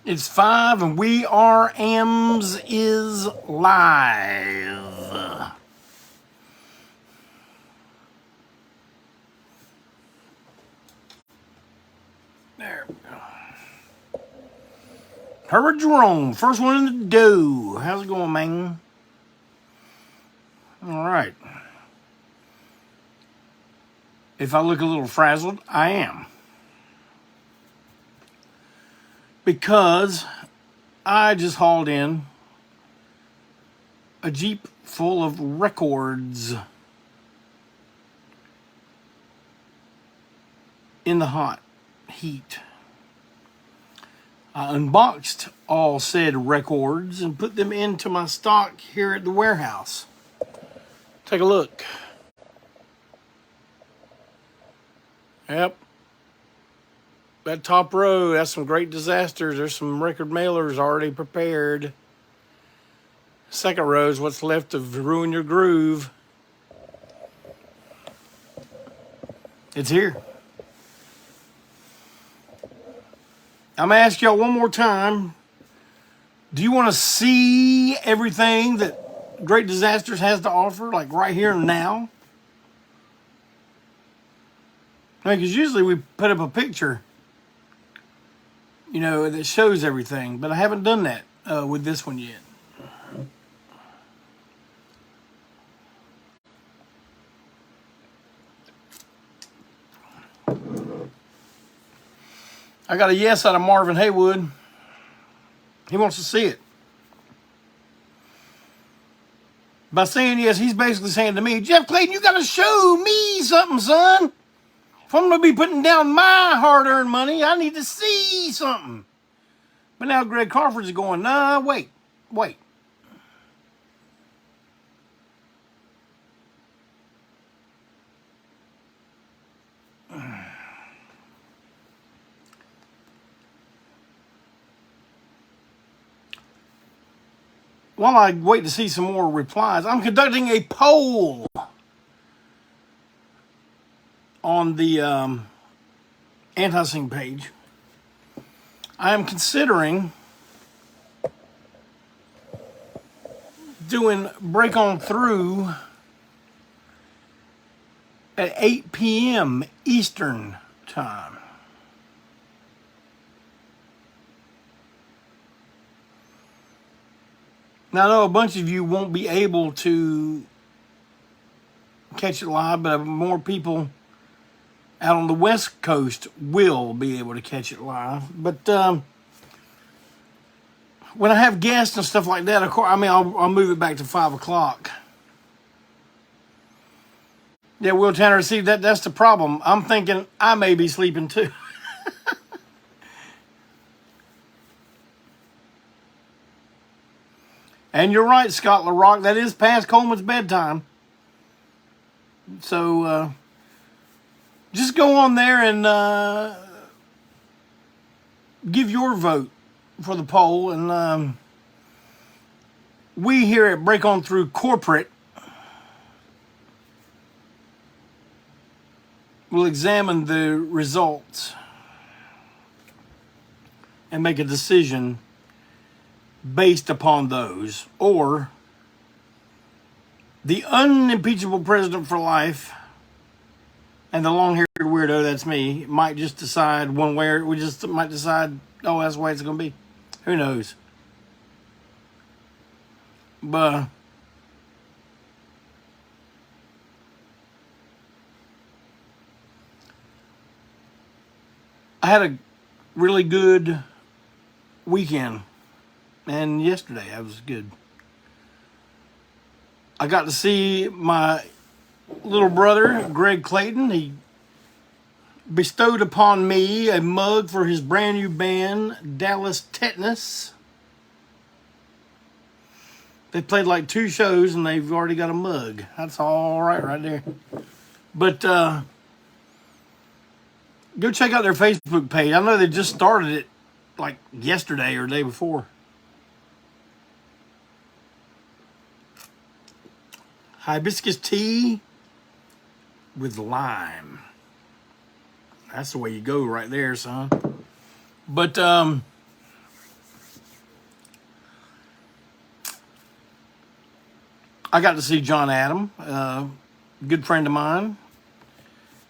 It's 5 and we are ANTiSEEN live. There we go. Herbert Jerome, first one in the dough. How's it going, man? All right. If I look a little frazzled, I am. Because I just hauled in a Jeep full of records in the hot heat. I unboxed all said records and put them into my stock here at the warehouse. Take a look. Yep. That top row, that's some great disasters. There's some record mailers already prepared. Second row is what's left of Ruin Your Groove. It's here. I'm going to ask y'all one more time. Do you want to see everything that Great Disasters has to offer, like right here and now? Because usually we put up a picture, you know, that shows everything, but I haven't done that with this one yet. I got a yes out of Marvin Haywood. He wants to see it. By saying yes, he's basically saying to me, Jeff Clayton, you got to show me something, son. If I'm going to be putting down my hard-earned money, I need to see something. But now Greg Carford's going, nah, wait. While I wait to see some more replies, I'm conducting a poll on the ANTiSEEN page. I am considering doing Break On Through at 8 p.m. Eastern time. Now, I know a bunch of you won't be able to catch it live, but more people out on the West Coast will be able to catch it live. But when I have guests and stuff like that, of course, I mean, I'll move it back to 5 o'clock. Yeah, Will Tanner, see, that's the problem. I'm thinking I may be sleeping too. And you're right, Scott LaRock, that is past Coleman's bedtime. So just go on there and give your vote for the poll. And we here at Break On Through Corporate will examine the results and make a decision based upon those, or the unimpeachable president for life and the long-haired weirdo, that's me, might just decide one way, or we just might decide, oh, that's the way it's going to be. Who knows? But I had a really good weekend. And yesterday, I was good. I got to see my little brother, Greg Clayton. He bestowed upon me a mug for his brand new band, Dallas Tetanus. They played like 2 shows and they've already got a mug. That's all right there. But go check out their Facebook page. I know they just started it like yesterday or the day before. Hibiscus tea with lime. That's the way you go right there, son. But I got to see John Adam, good friend of mine.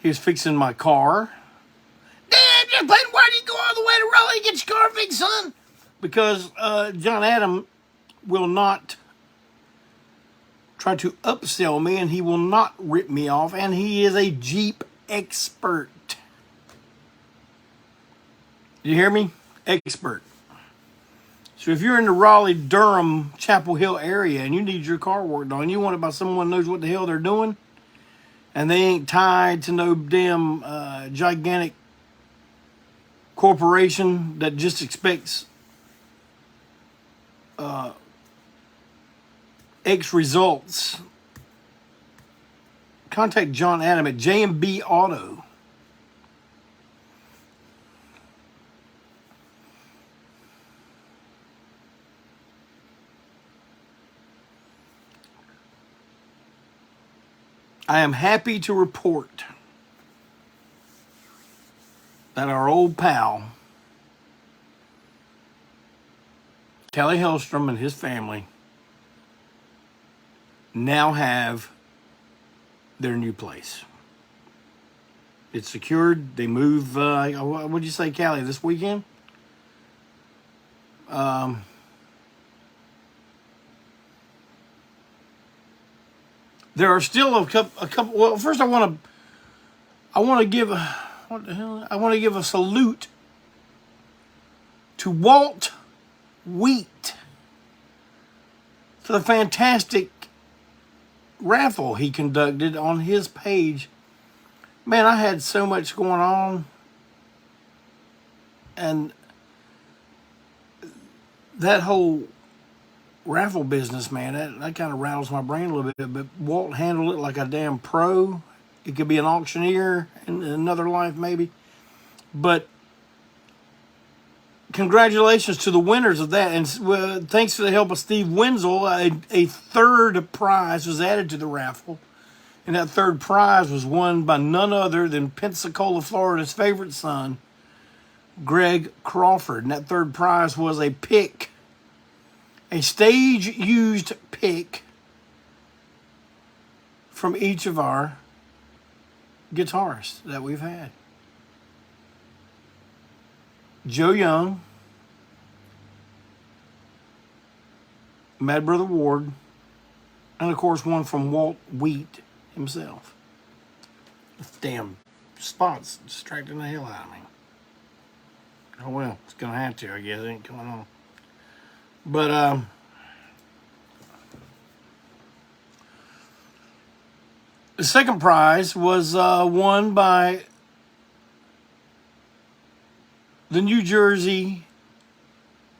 He was fixing my car. Dad, just playing, why do you go all the way to Raleigh to get your car fixed, son? Because John Adam will not try to upsell me, and he will not rip me off, and he is a Jeep expert. You hear me? Expert. So if you're in the Raleigh, Durham, Chapel Hill area and you need your car worked on, you want it by someone who knows what the hell they're doing, and they ain't tied to no damn gigantic corporation that just expects X results, contact John Adam at J&B Auto. I am happy to report that our old pal, Kelly Hellstrom and his family, now have their new place. It's secured. They move, what did you say, Callie, this weekend? There are still a couple. Well, first I want to give a salute to Walt Wheat for the fantastic raffle he conducted on his page. Man, I had so much going on, and that whole raffle business, man, that kind of rattles my brain a little bit, but Walt handled it like a damn pro. He could be an auctioneer in another life, maybe. But congratulations to the winners of that, and thanks for the help of Steve Wenzel, a third prize was added to the raffle, and that third prize was won by none other than Pensacola, Florida's favorite son, Greg Crawford, and that third prize was a pick, a stage-used pick from each of our guitarists that we've had. Joe Young, Mad Brother Ward, and of course one from Walt Wheat himself. This damn spot's distracting the hell out of me. Oh well, it's gonna have to, I guess. It ain't coming on. But the second prize was won by the New Jersey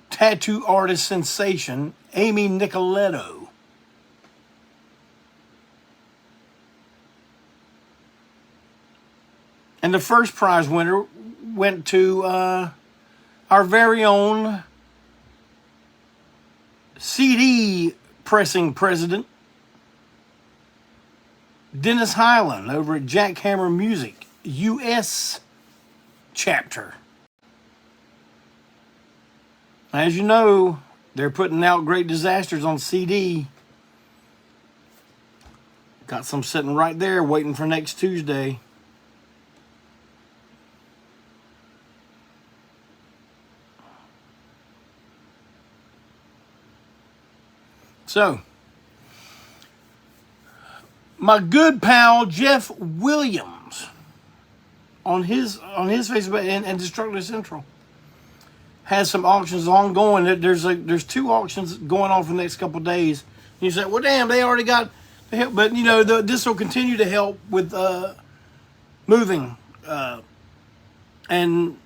tattoo artist sensation, Amy Nicoletto. And the first prize winner went to our very own CD pressing president, Dennis Highland, over at Jackhammer Music, U.S. chapter. As you know, they're putting out Great Disasters on CD. Got some sitting right there waiting for next Tuesday. So, my good pal Jeff Williams on his Facebook and Destructive Central has some auctions ongoing. There's two auctions going on for the next couple of days. And you say, well, damn, they already got the help, but you know this will continue to help with moving and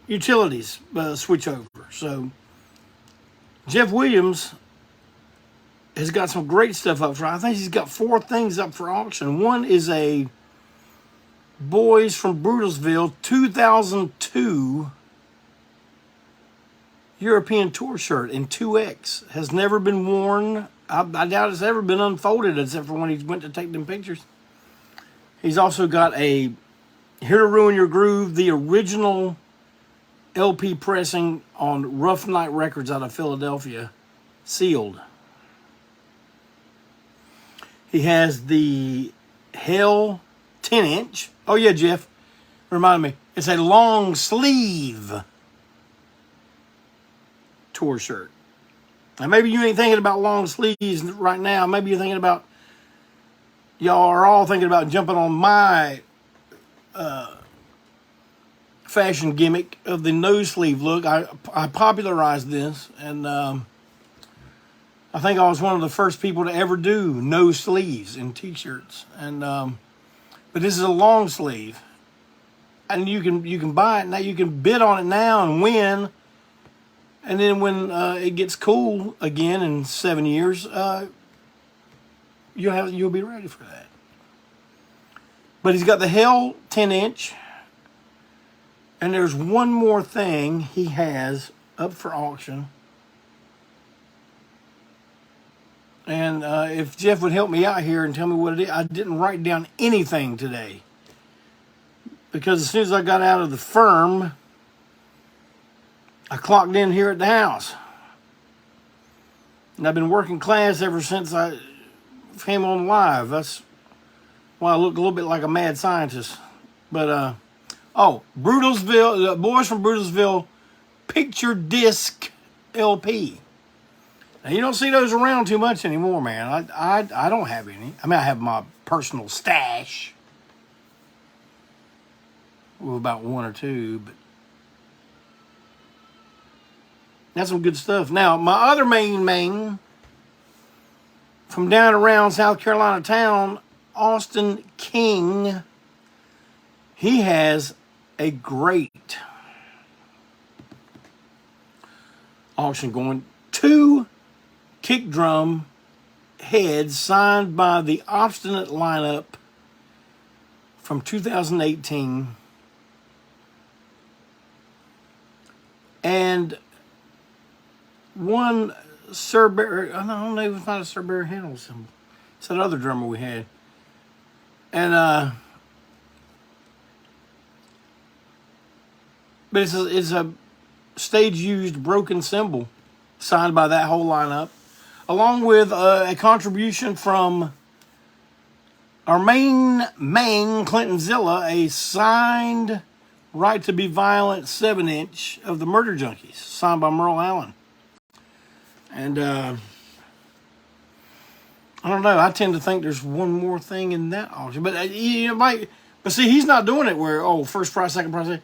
utilities switch over. So Jeff Williams has got some great stuff up for. I think he's got 4 things up for auction. One is a Boys from Brutalsville 2002 European Tour shirt in 2X. Has never been worn. I doubt it's ever been unfolded except for when he went to take them pictures. He's also got a Here to Ruin Your Groove, the original LP pressing on Rough Night Records out of Philadelphia, sealed. He has the Hell 10-inch. Oh, yeah, Jeff. Remind me. It's a long sleeve tour shirt. Now, maybe you ain't thinking about long sleeves right now. Maybe you're thinking about, y'all are all thinking about jumping on my fashion gimmick of the no sleeve look. I popularized this, and I think I was one of the first people to ever do no sleeves in t-shirts. And but this is a long sleeve, and you can buy it now. You can bid on it now and win. And then when it gets cool again in 7 years, you'll be ready for that. But he's got the Hell 10-inch. And there's one more thing he has up for auction. And if Jeff would help me out here and tell me what it is, I didn't write down anything today. Because as soon as I got out of the firm, I clocked in here at the house. And I've been working class ever since I came on live. That's why I look a little bit like a mad scientist. But, Brutalsville, the boys from Brutalsville Picture Disc LP. Now, you don't see those around too much anymore, man. I don't have any. I mean, I have my personal stash with about one or two, but that's some good stuff. Now, my other main from down around South Carolina town, Austin King, he has a great auction going. 2 kick drum heads signed by the Obstinate lineup from 2018. And one Sir Barry, I don't know if it's not a Sir Barry Handle symbol. It's that other drummer we had. And but it's a stage-used broken cymbal signed by that whole lineup, along with a contribution from our main Clinton Zilla, a signed Right to Be Violent 7-inch of the Murder Junkies, signed by Merle Allen. And I don't know. I tend to think there's one more thing in that auction, but but see, he's not doing it where first price, second price.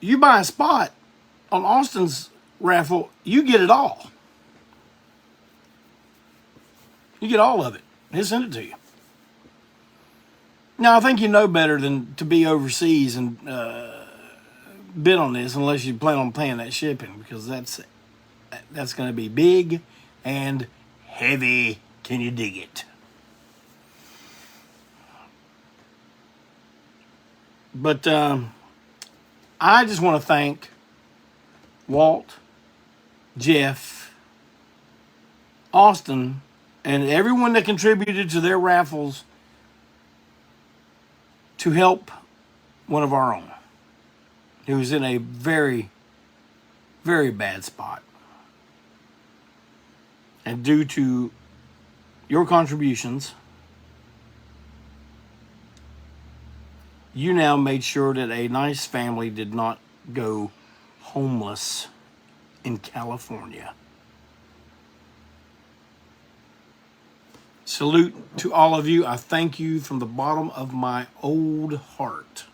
You buy a spot on Austin's raffle, you get it all. You get all of it. He'll send it to you. Now, I think you know better than to be overseas and bid on this unless you plan on paying that shipping, because that's going to be big and heavy. Can you dig it? But I just want to thank Walt, Jeff, Austin, and everyone that contributed to their raffles to help one of our own who's in a very, very bad spot. And due to your contributions, you now made sure that a nice family did not go homeless in California. Salute to all of you. I thank you from the bottom of my old heart.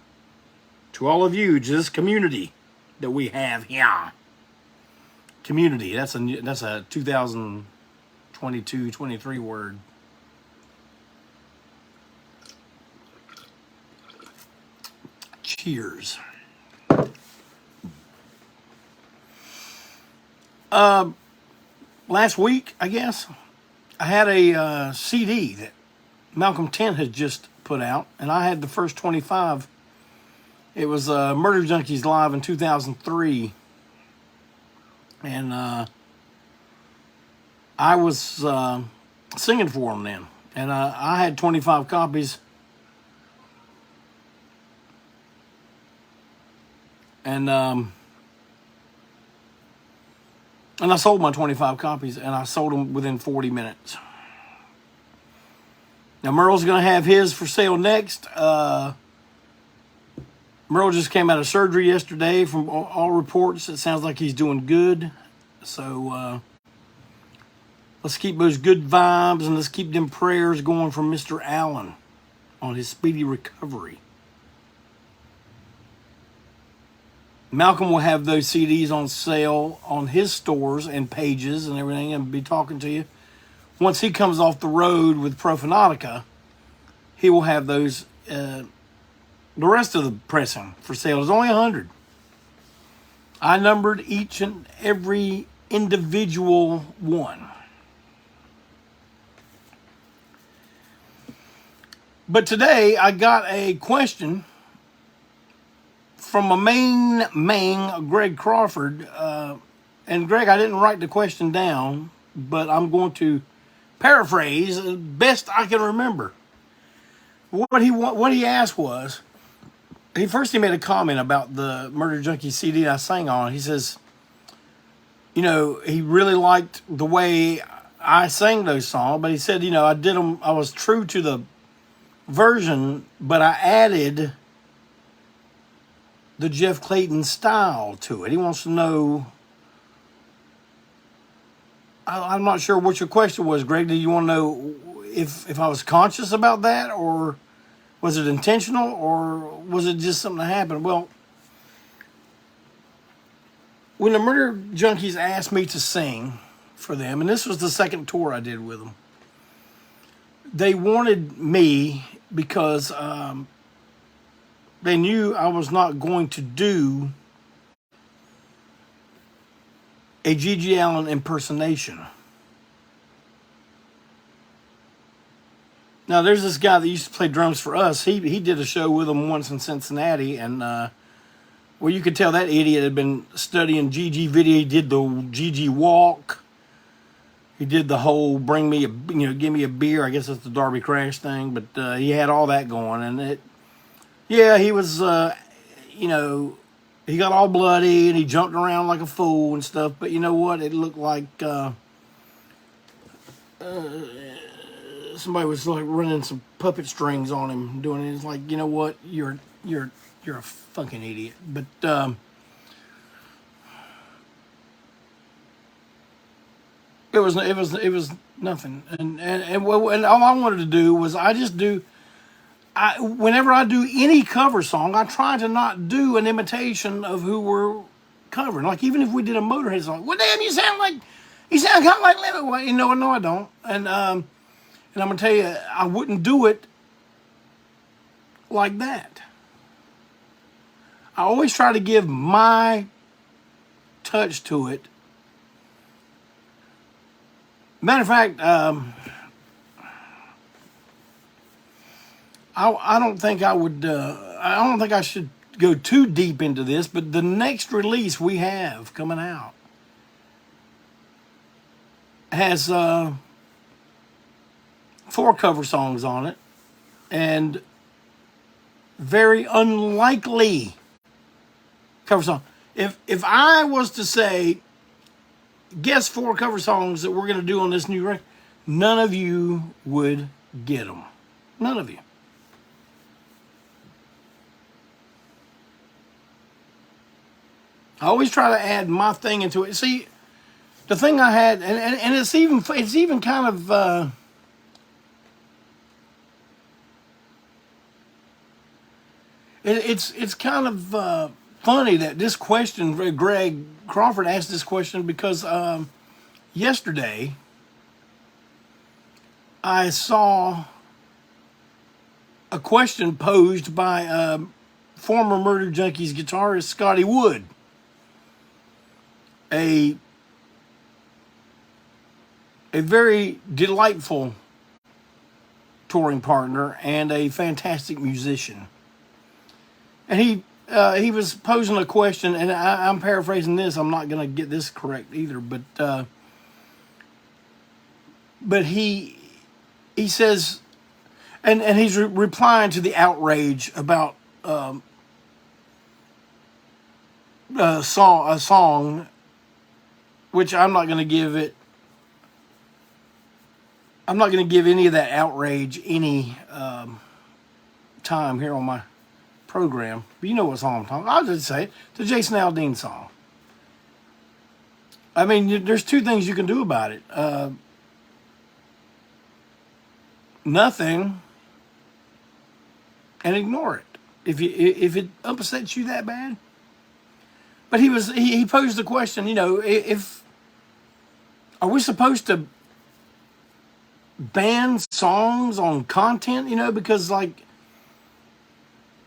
To all of you, just community that we have here. Community, that's a 2022, 23 word. Cheers. Last week, I guess, I had a CD that Malcolm Tent had just put out, and I had the first 25. It was Murder Junkies Live in 2003, and I was singing for them then, and I had 25 copies, and And I sold my 25 copies, and I sold them within 40 minutes. Now, Merle's going to have his for sale next. Merle just came out of surgery yesterday. From all reports, it sounds like he's doing good. So let's keep those good vibes, and let's keep them prayers going for Mr. Allen on his speedy recovery. Malcolm will have those CDs on sale on his stores and pages and everything, and be talking to you. Once he comes off the road with Profanatica, he will have those, the rest of the pressing for sale. There's only 100. I numbered each and every individual one. But today I got a question from a main Greg Crawford. And Greg, I didn't write the question down, but I'm going to paraphrase as best I can remember. What he asked was, he made a comment about the Murder Junkie CD I sang on. He says, you know, he really liked the way I sang those songs, but he said, you know, I did them, I was true to the version, but I added the Jeff Clayton style to it. He wants to know, I'm not sure what your question was, Greg. Do you want to know if I was conscious about that, or was it intentional, or was it just something that happened? Well, when the Murder Junkies asked me to sing for them, and this was the second tour I did with them, they wanted me because they knew I was not going to do a G.G. Allin impersonation. Now, there's this guy that used to play drums for us. He did a show with them once in Cincinnati, and well, you could tell that idiot had been studying G.G. video. He did the G.G. walk. He did the whole bring me give me a beer. I guess that's the Darby Crash thing, but he had all that going, and he was, he got all bloody and he jumped around like a fool and stuff. But you know what? It looked like somebody was like running some puppet strings on him, doing it. It's like, you know what? You're a fucking idiot. But it was nothing. And all I wanted to do was whenever I do any cover song, I try to not do an imitation of who we're covering. Like, even if we did a Motorhead song, well, damn, you sound kind of like Lemon. Well, no, I don't. And I'm gonna tell you, I wouldn't do it like that. I always try to give my touch to it. Matter of fact, I don't think I would. I don't think I should go too deep into this, but the next release we have coming out has 4 cover songs on it, and very unlikely cover song. If I was to say, guess 4 cover songs that we're going to do on this new record, none of you would get them. None of you. I always try to add my thing into it. See, the thing I had, and it's even kind of it's kind of funny that this question, Greg Crawford asked this question because yesterday I saw a question posed by former Murder Junkies guitarist Scotty Wood, a very delightful touring partner and a fantastic musician. And he was posing a question, and I'm paraphrasing this. I'm not going to get this correct either, but he says, and he's replying to the outrage about a song which I'm not going to give it. I'm not going to give any of that outrage any time here on my program. But you know what song I'm talking about. I'll just say it. The Jason Aldean song. I mean, there's two things you can do about it. Nothing, and ignore it. If it upsets you that bad. But he posed the question, if are we supposed to ban songs on content, because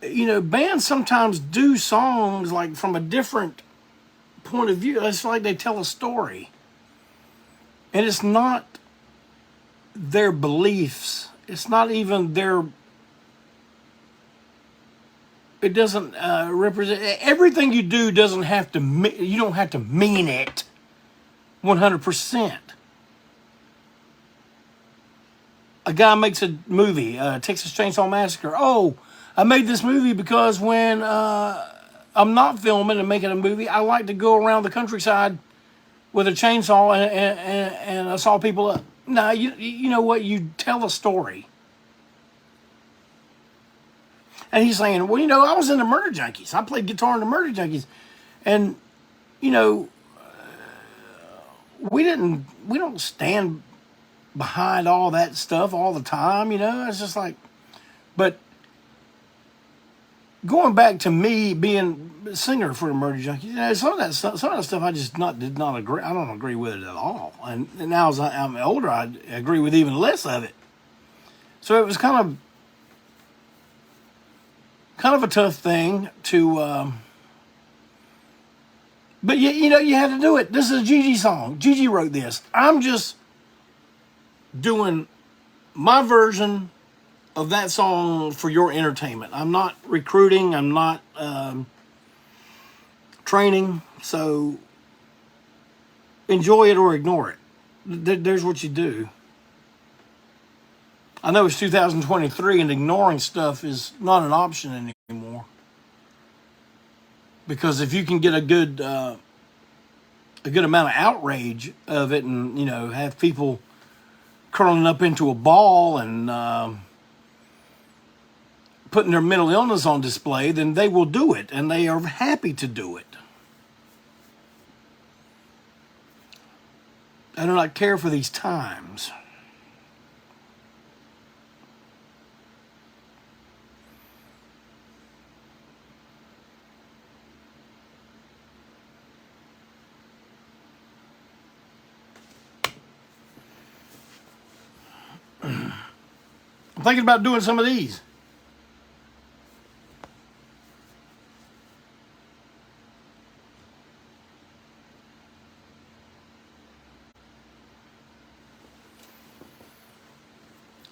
bands sometimes do songs like from a different point of view. It's like they tell a story. And it's not their beliefs. It's not even their, it doesn't represent, everything you do doesn't have to, you don't have to mean it 100%. A guy makes a movie, Texas Chainsaw Massacre. Oh, I made this movie because when I'm not filming and making a movie, I like to go around the countryside with a chainsaw and saw people up. No, you know what? You tell a story. And he's saying, well, I was in the Murder Junkies. I played guitar in the Murder Junkies. And, we don't stand behind all that stuff all the time, It's just like, but going back to me being a singer for the Murder Junkies, some of that stuff I just did not agree. I don't agree with it at all. And now as I'm older, I agree with even less of it. So it was kind of a tough thing to, but you had to do it. This is a Gigi song. Gigi wrote this. I'm just doing my version of that song for your entertainment. I'm not recruiting. I'm not training. So enjoy it or ignore it. There's what you do. I know it's 2023 and ignoring stuff is not an option anymore. Because if you can get a good amount of outrage of it and, have people curling up into a ball and putting their mental illness on display, then they will do it, and they are happy to do it. I do not care for these times. I'm thinking about doing some of these.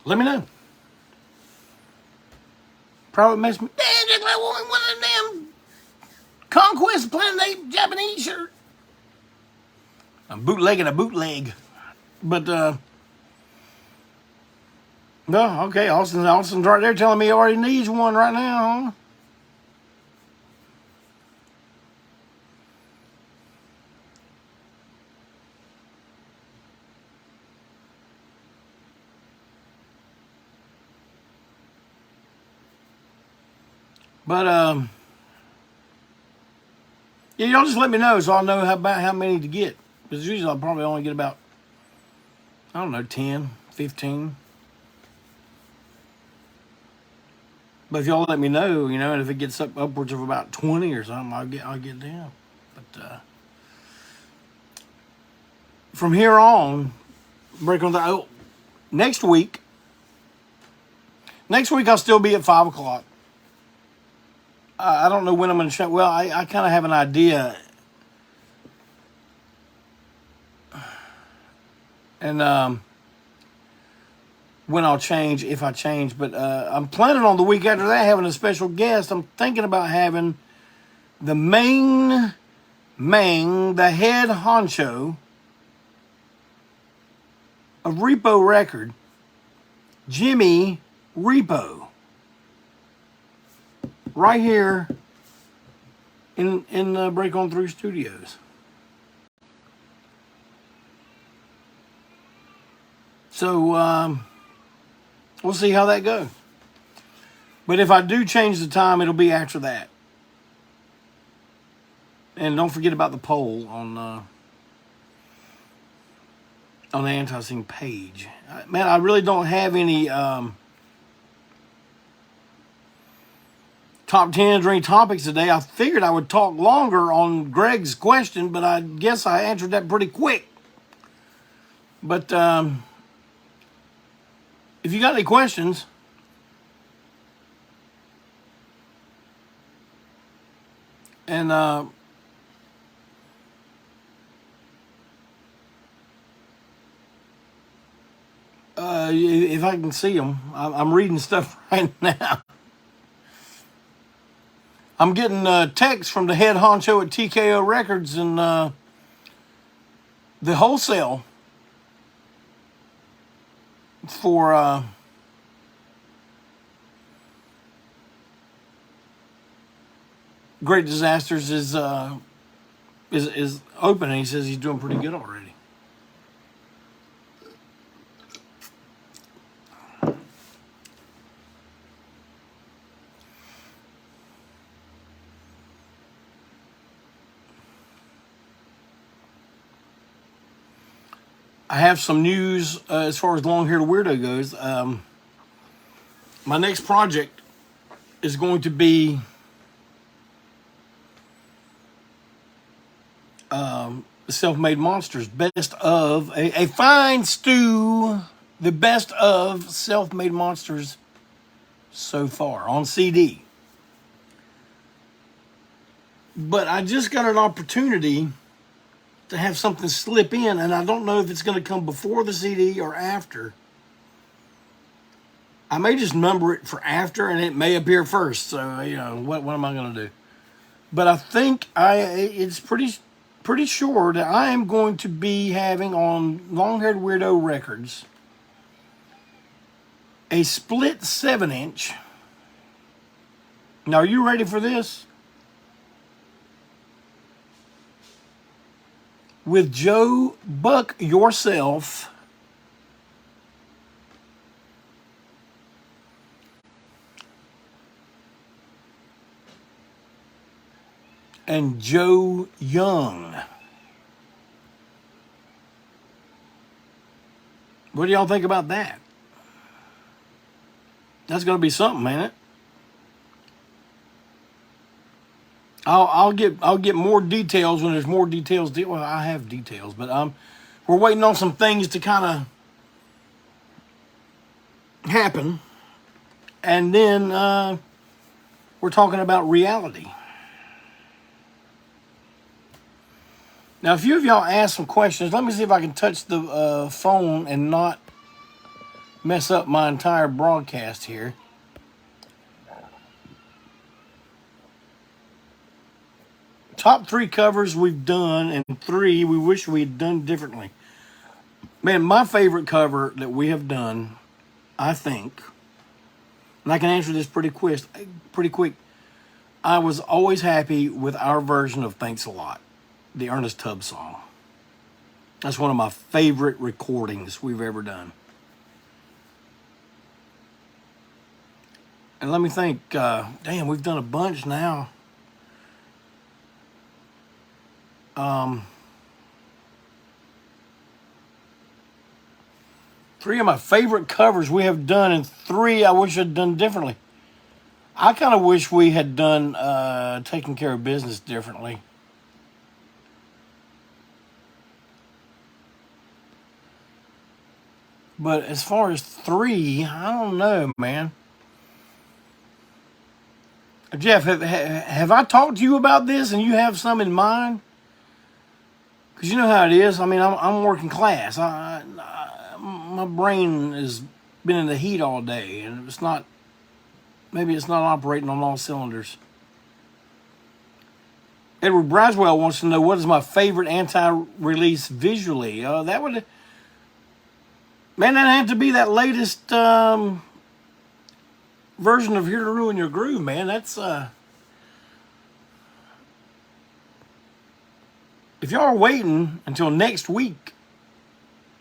Let me know. Probably mess me. Just like one of them Conquest Planet Ape Japanese shirt. I'm bootlegging a bootleg. But, no, okay, Austin's right there telling me he already needs one right now, huh? But, yeah, y'all just let me know so I'll know how many to get. Because usually I'll probably only get about, 10, 15. But if y'all let me know, and if it gets upwards of about 20 or something, I'll get down. But from here on, break on the next week I'll still be at 5 o'clock. I don't know when I'm going to show. Well, I kind of have an idea, and when I'll change, if I change. But I'm planning on the week after that having a special guest. I'm thinking about having the the head honcho of Repo Record, Jimmy Repo, right here in Break On Through Studios. So we'll see how that goes. But if I do change the time, it'll be after that. And don't forget about the poll on the ANTiSEEN page. Man, I really don't have any top 10s or any topics today. I figured I would talk longer on Greg's question, but I guess I answered that pretty quick. But if you got any questions, and if I can see them, I'm reading stuff right now. I'm getting texts from the head honcho at TKO Records and the wholesale for Great Disasters is open, and he says he's doing pretty good already. I have some news as far as Long-Haired Weirdo goes. My next project is going to be Self-Made Monsters, best of a fine stew, the best of Self-Made Monsters so far on CD. But I just got an opportunity to have something slip in, and I don't know if it's going to come before the CD or after. I may just number it for after, and it may appear first. So, you know, what am I going to do? But I think it's pretty sure that I am going to be having on Long-Haired Weirdo Records a split 7-inch. Now, are you ready for this? With Joe Buck Yourself and Joe Young. What do y'all think about that? That's going to be something, ain't it? I'll get more details when there's more details. Well, I have details, but we're waiting on some things to kind of happen, and then we're talking about reality. Now, a few of y'all asked some questions. Let me see if I can touch the phone and not mess up my entire broadcast here. Top 3 covers we've done, and 3 we wish we had done differently. Man, my favorite cover that we have done, I think, and I can answer this pretty quick. I was always happy with our version of Thanks a Lot, the Ernest Tubbs song. That's one of my favorite recordings we've ever done. And let me think, damn, we've done a bunch now. 3 of my favorite covers we have done, and 3 I wish I'd done differently. I kind of wish we had done Taking Care of Business differently. But as far as 3, I don't know, man. Jeff, have I talked to you about this and you have some in mind? Because you know how it is. I mean, I'm working class. My brain has been in the heat all day, and maybe it's not operating on all cylinders. Edward Braswell wants to know, what is my favorite anti-release visually? That had to be that latest version of Here to Ruin Your Groove, man. That's if y'all are waiting until next week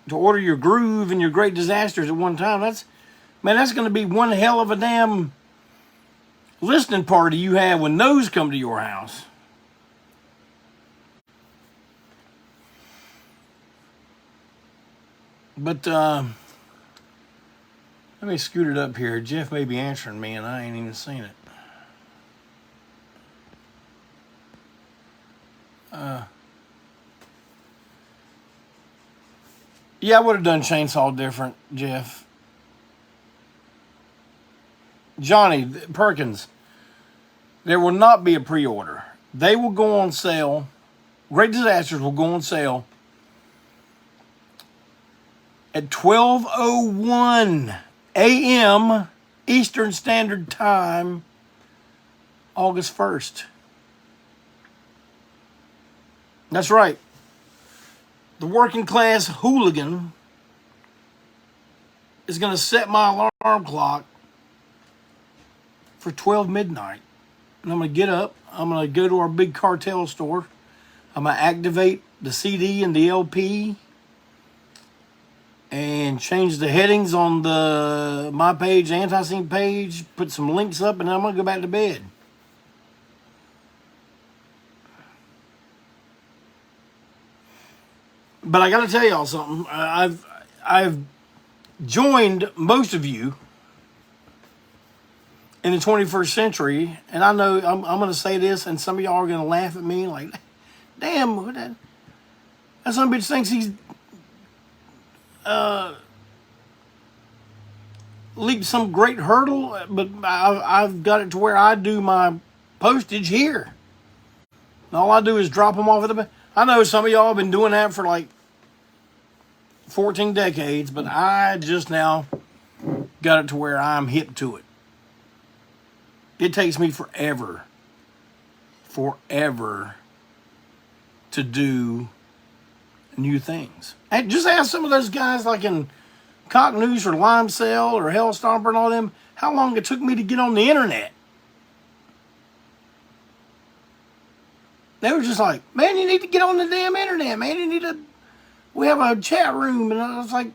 to order your Groove and your Great Disasters at one time. That's going to be one hell of a damn listening party you have when those come to your house. But let me scoot it up here. Jeff may be answering me and I ain't even seen it. Yeah, I would have done Chainsaw different, Jeff. Johnny Perkins, there will not be a pre-order. They will go on sale. Great Disasters will go on sale at 12:01 a.m. Eastern Standard Time, August 1st. That's right. The working class hooligan is going to set my alarm clock for 12 midnight. And I'm going to get up. I'm going to go to our big cartel store. I'm going to activate the CD and the LP and change the headings on my page, ANTiSEEN page, put some links up, and then I'm going to go back to bed. But I got to tell y'all something. I've joined most of you in the 21st century, and I know I'm going to say this, and some of y'all are going to laugh at me like, damn, that son of a bitch thinks he's leaped some great hurdle, but I've got it to where I do my postage here. And all I do is drop them off at the... I know some of y'all have been doing that for like 14 decades, but I just now got it to where I'm hip to it. It takes me forever to do new things. And just ask some of those guys like in Cocknoose or Limesell or Hellstomper and all them, how long it took me to get on the internet. They were just like, man, you need to get on the damn internet, man. We have a chat room. And I was like,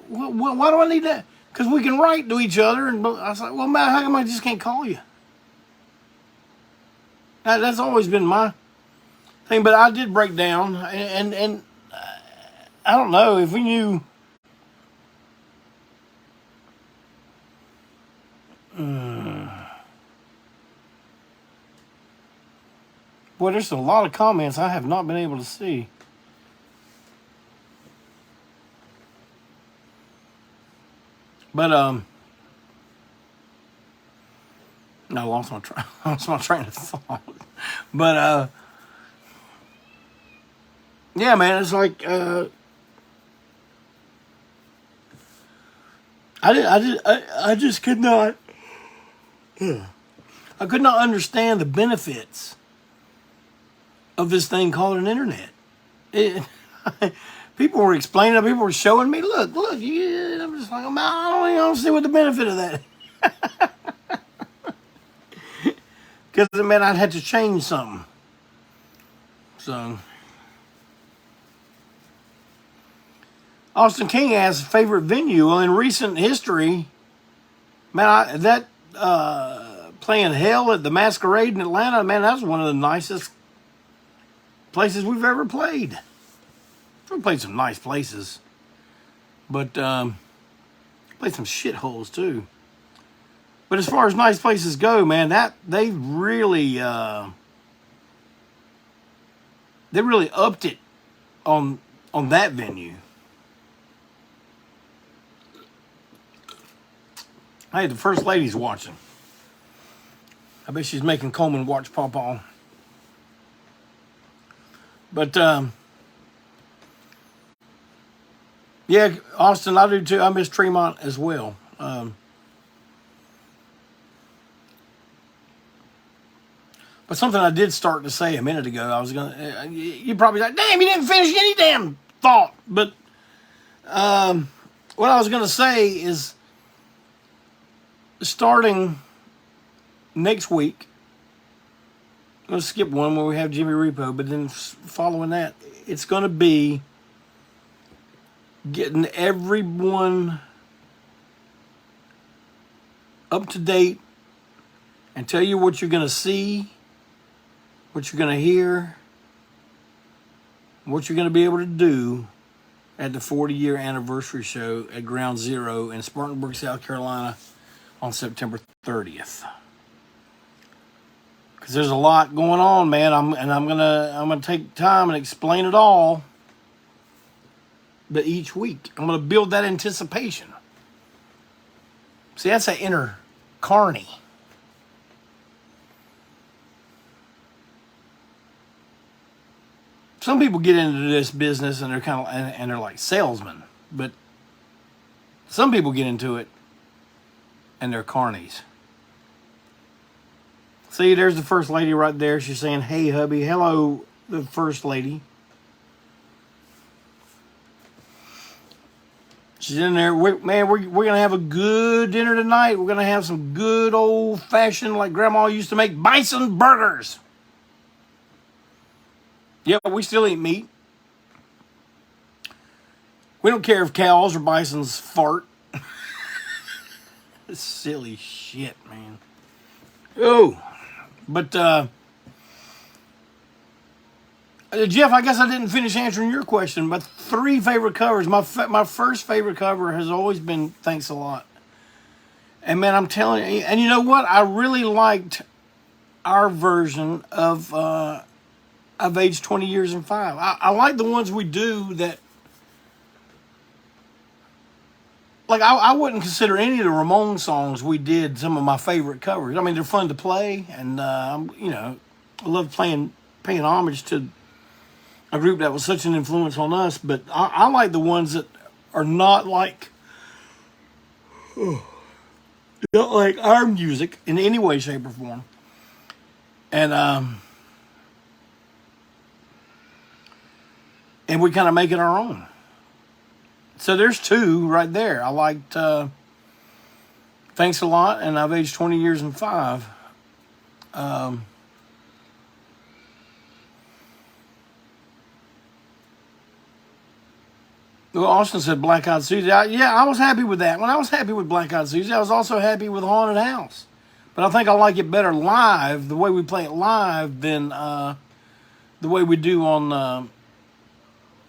why do I need that? Because we can write to each other. And I was like, well, man, how come I just can't call you? That's always been my thing. But I did break down. And I don't know if we knew. Boy, there's a lot of comments I have not been able to see. But I lost my train of thought. But yeah, man, it's like I just could not. I could not understand the benefits of this thing called an internet. People were explaining it. People were showing me, look. Yeah, I'm just like, I don't see what the benefit of that is. Because it meant I'd have to change something. So, Austin King asks favorite venue. Well, in recent history, man, playing Hell at the Masquerade in Atlanta, man, that was one of the nicest places we've ever played. We've played some nice places, but played some shitholes too. But as far as nice places go, man, they really upped it on that venue. Hey, the First Lady's watching. I bet she's making Coleman watch Pawpaw. But yeah, Austin, I do too. I miss Tremont as well. But something I did start to say a minute ago, I was gonna. You probably like, damn, you didn't finish any damn thought. But what I was gonna say is, starting next week, I'm gonna skip one where we have Jimmy Repo, but then following that, it's gonna be getting everyone up to date and tell you what you're going to see, what you're going to hear, what you're going to be able to do at the 40-year anniversary show at Ground Zero in Spartanburg, South Carolina on September 30th. Because there's a lot going on, man. I'm gonna take time and explain it all. But each week, I'm gonna build that anticipation. See, that's that inner carny. Some people get into this business and they're kind of and they're like salesmen, but some people get into it and they're carnies. See, there's the first lady right there. She's saying, "Hey, hubby." Hello, the first lady. She's in there. We're going to have a good dinner tonight. We're going to have some good old-fashioned, like Grandma used to make, bison burgers. Yeah, we still eat meat. We don't care if cows or bisons fart. Silly shit, man. Oh, but Jeff, I guess I didn't finish answering your question. My 3 favorite covers. My first favorite cover has always been "Thanks a Lot." And man, I'm telling you, and you know what? I really liked our version of I've aged 20 years and 5. I like the ones we do that. Like, I wouldn't consider any of the Ramones songs we did some of my favorite covers. I mean, they're fun to play, and you know, I love paying homage to a group that was such an influence on us. But I like the ones that are not like our music in any way, shape, or form. And we kind of make it our own. So there's 2 right there. I liked "Thanks a Lot" and "I've aged 20 years and 5. Well, Austin said "Black Eyed Susie." Yeah, I was happy with that. When I was happy with "Black Eyed Susie," I was also happy with "Haunted House." But I think I like it better live, the way we play it live, than the way we do on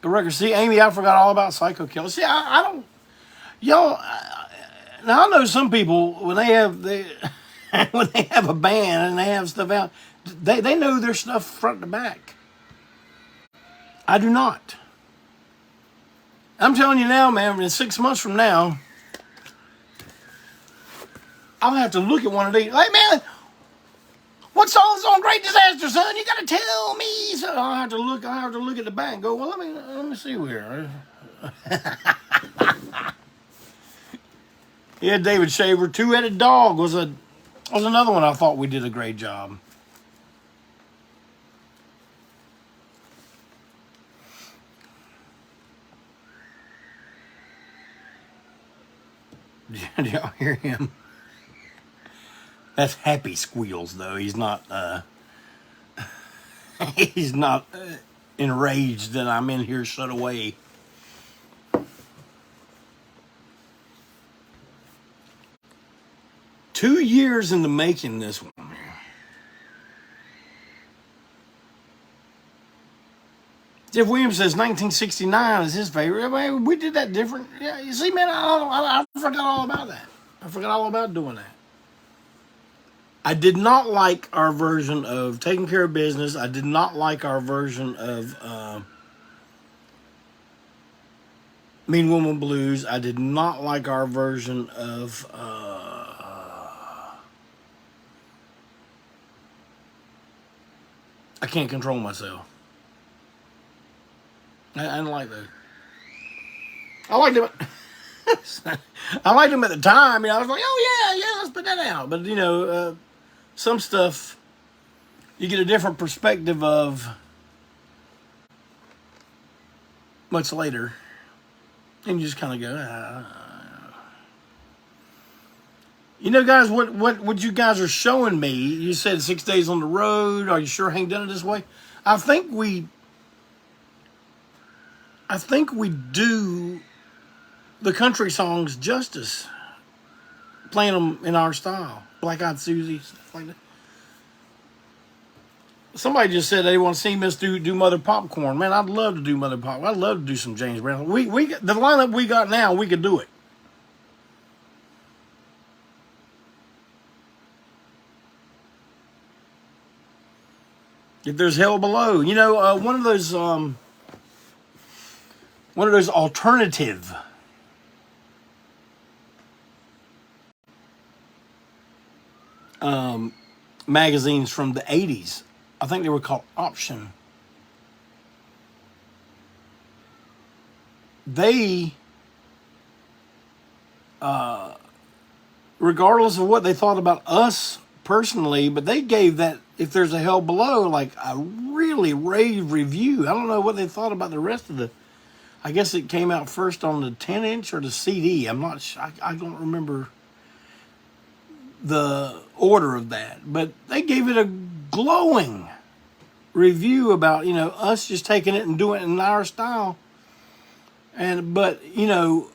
the record. See, Amy, I forgot all about "Psycho Killer." See, I don't, y'all. Now I know some people when they have when they have a band and they have stuff out, they know their stuff front to back. I do not. I'm telling you now, man. In 6 months from now, I'll have to look at one of these. Hey, man, what song's on "Great Disaster," son? You gotta tell me. So I'll have to look at the back and go, well, let me see here. Yeah, David Shaver, "Two-Headed Dog" was another one I thought we did a great job. Did y'all hear him? That's Happy Squeals, though. He's not. He's not enraged that I'm in here shut away. Two years in the making, this one. Jeff Williams says 1969 is his favorite. I mean, we did that different. Yeah, you see, man, I forgot all about that. I forgot all about doing that. I did not like our version of "Taking Care of Business." I did not like our version of "Mean Woman Blues." I did not like our version of "I Can't Control Myself." I didn't like those. I liked them. I liked them at the time. I was like, oh yeah, let's put that out. But some stuff you get a different perspective of much later, and you just kind of go, guys, what you guys are showing me. You said 6 days on the road. Are you sure Hank done it this way? I think we do the country songs justice, playing them in our style. Black Eyed Susie, stuff like that. Somebody just said they want to see Miss do Mother Popcorn. Man, I'd love to do Mother Popcorn. I'd love to do some James Brown. We the lineup we got now, we could do it. If there's hell below, you know, one of those alternative magazines from the 80s. I think they were called Option. They, regardless of what they thought about us personally, but they gave that If There's a Hell Below like a really rave review. I don't know what they thought about the rest of the, I guess it came out first on the 10-inch or the CD. I'm not sure. I don't remember the order of that, but they gave it a glowing review about, you know, us just taking it and doing it in our style. But you know,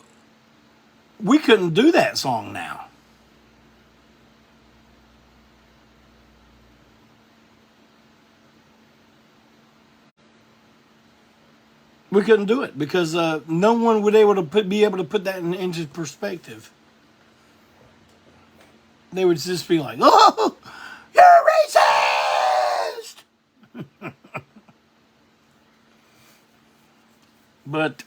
we couldn't do that song now. We couldn't do it because no one would be able to put that into perspective. They would just be like, "Oh, you're racist!" But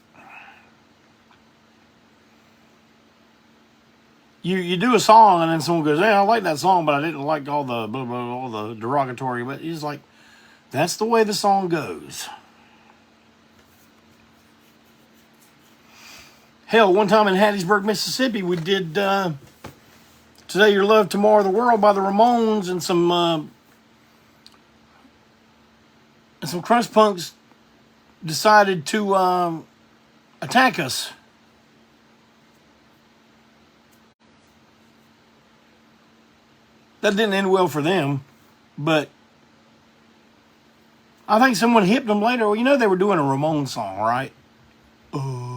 you do a song and then someone goes, "Yeah, I like that song, but I didn't like all the blah, blah, all the derogatory." But he's like, "That's the way the song goes." Hell, one time in Hattiesburg, Mississippi, we did Today Your Love, Tomorrow the World by the Ramones, and some crust punks decided to attack us. That didn't end well for them, but I think someone hipped them later. Well, you know they were doing a Ramones song, right? Oh.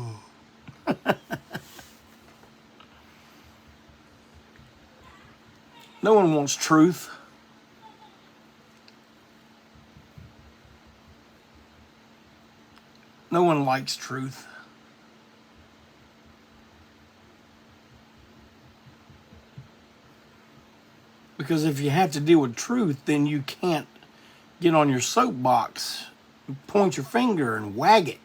No one wants truth. No one likes truth. Because if you have to deal with truth, then you can't get on your soapbox, point your finger, and wag it.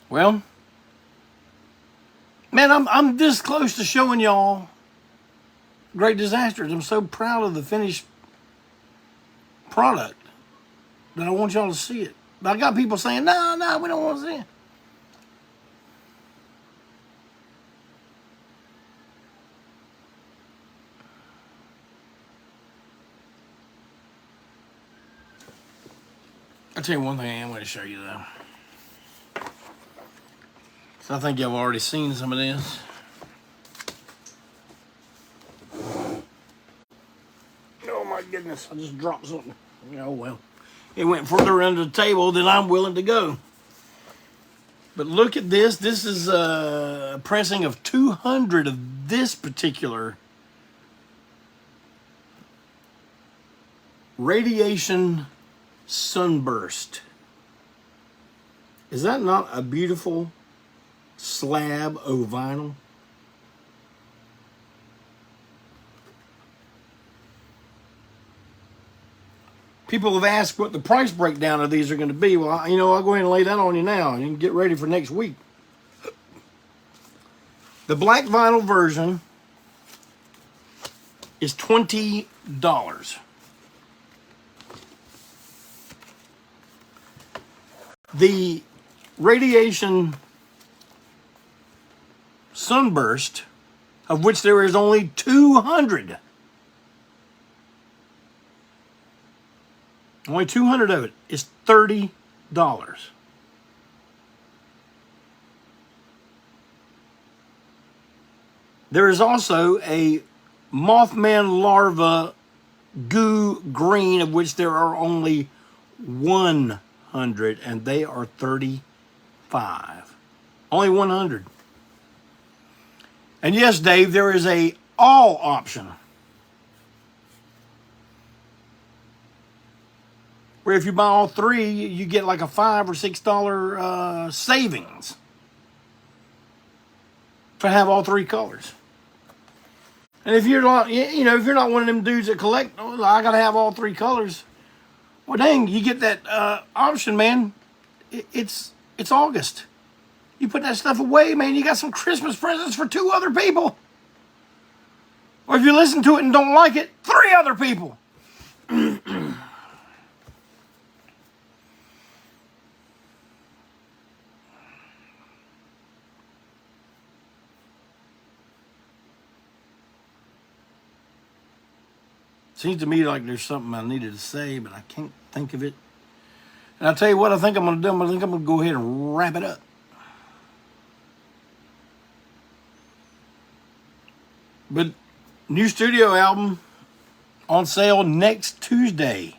Well, man, I'm this close to showing y'all Great Disasters. I'm so proud of the finished product that I want y'all to see it. But I got people saying, no, we don't want to see it. I'll tell you one thing I am going to show you, though. So I think y'all have already seen some of this. Oh my goodness, I just dropped something. Oh well. It went further under the table than I'm willing to go. But look at this. This is a pressing of 200 of this particular Radiation Sunburst. Is that not a beautiful slab of vinyl? People have asked what the price breakdown of these are going to be. Well, I'll go ahead and lay that on you now, and you can get ready for next week. The black vinyl version is $20. The Radiation Sunburst, of which there is only 200 Only 200 of it is $30. There is also a Mothman larva goo green, of which there are only 100, and they are $35. Only 100. And yes, Dave, there is a all option, where if you buy all three, you get like a $5 or $6 savings to have all three colors. And if you're not, if you're not one of them dudes that collect, oh, I gotta have all three colors. Well, dang, you get that option, man. It's August. You put that stuff away, man. You got some Christmas presents for 2 other people. Or if you listen to it and don't like it, 3 other people. Seems to me like there's something I needed to say, but I can't think of it. And I'll tell you what I think I'm going to do. I think I'm going to go ahead and wrap it up. But new studio album on sale next Tuesday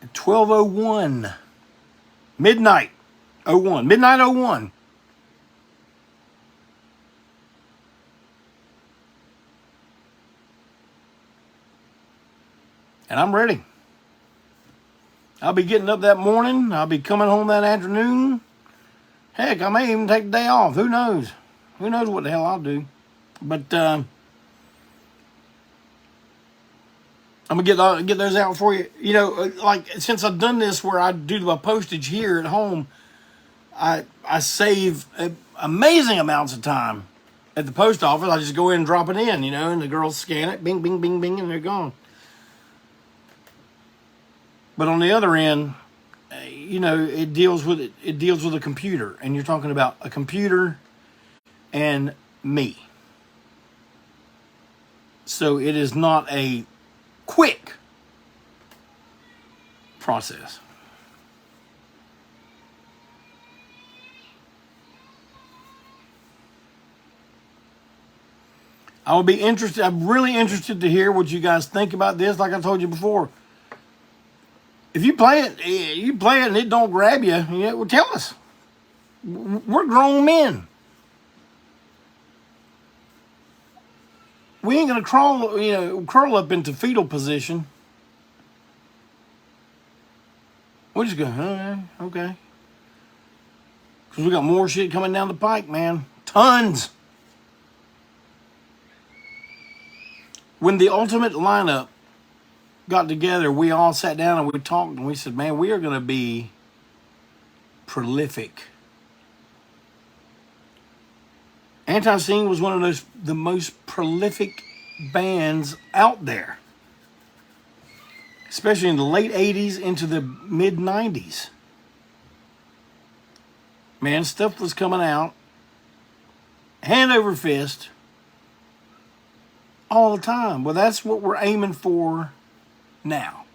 at 12:01. Midnight 01. And I'm ready. I'll be getting up that morning. I'll be coming home that afternoon. Heck, I may even take the day off. Who knows? Who knows what the hell I'll do. But I'm going to get those out for you. Like, since I've done this where I do my postage here at home, I save amazing amounts of time at the post office. I just go in and drop it in, and the girls scan it. Bing, bing, bing, bing, and they're gone. But on the other end, it deals with a computer, and you're talking about a computer and me. So it is not a quick process. I will be interested. I'm really interested to hear what you guys think about this. Like I told you before, if you play it and it don't grab you, well, tell us. We're grown men. We ain't gonna curl up into fetal position. We're just going, okay. Because we got more shit coming down the pike, man. Tons. When the ultimate lineup got together, we all sat down and we talked and we said, man, we are going to be prolific. ANTiSEEN was one of the most prolific bands out there, especially in the late 80s into the mid 90s. Man, stuff was coming out hand over fist all the time. Well, that's what we're aiming for now.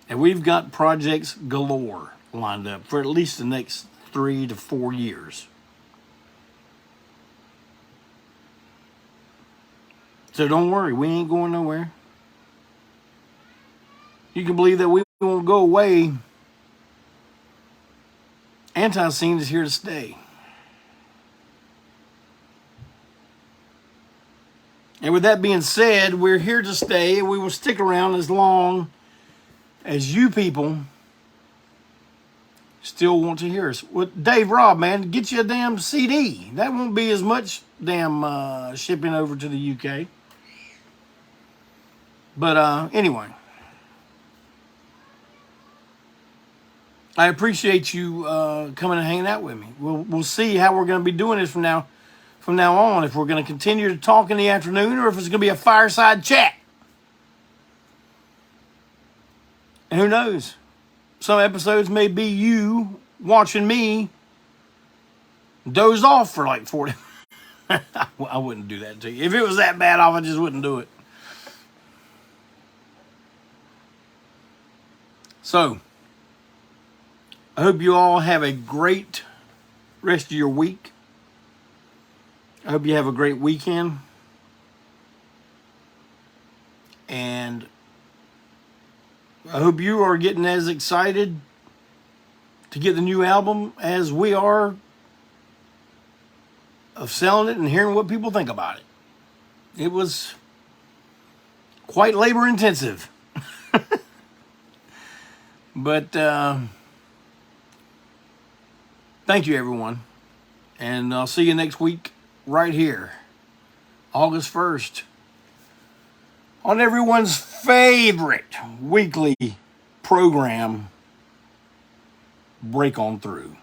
And we've got projects galore lined up for at least the next 3 to 4 years. So don't worry, we ain't going nowhere. You can believe that we won't go away. ANTiSEEN is here to stay. And with that being said, we're here to stay, and we will stick around as long as you people still want to hear us. Well, Dave Robb, man, get you a damn CD. That won't be as much damn shipping over to the UK. But anyway, I appreciate you coming and hanging out with me. We'll see how we're going to be doing this from now on. If we're going to continue to talk in the afternoon, or if it's going to be a fireside chat. And who knows? Some episodes may be you watching me dozed off for like 40. I wouldn't do that to you. If it was that bad off, I just wouldn't do it. So, I hope you all have a great rest of your week. I hope you have a great weekend. And I hope you are getting as excited to get the new album as we are of selling it and hearing what people think about it. It was quite labor intensive. But thank you, everyone. And I'll see you next week right here, August 1st, on everyone's favorite weekly program, Break On Through.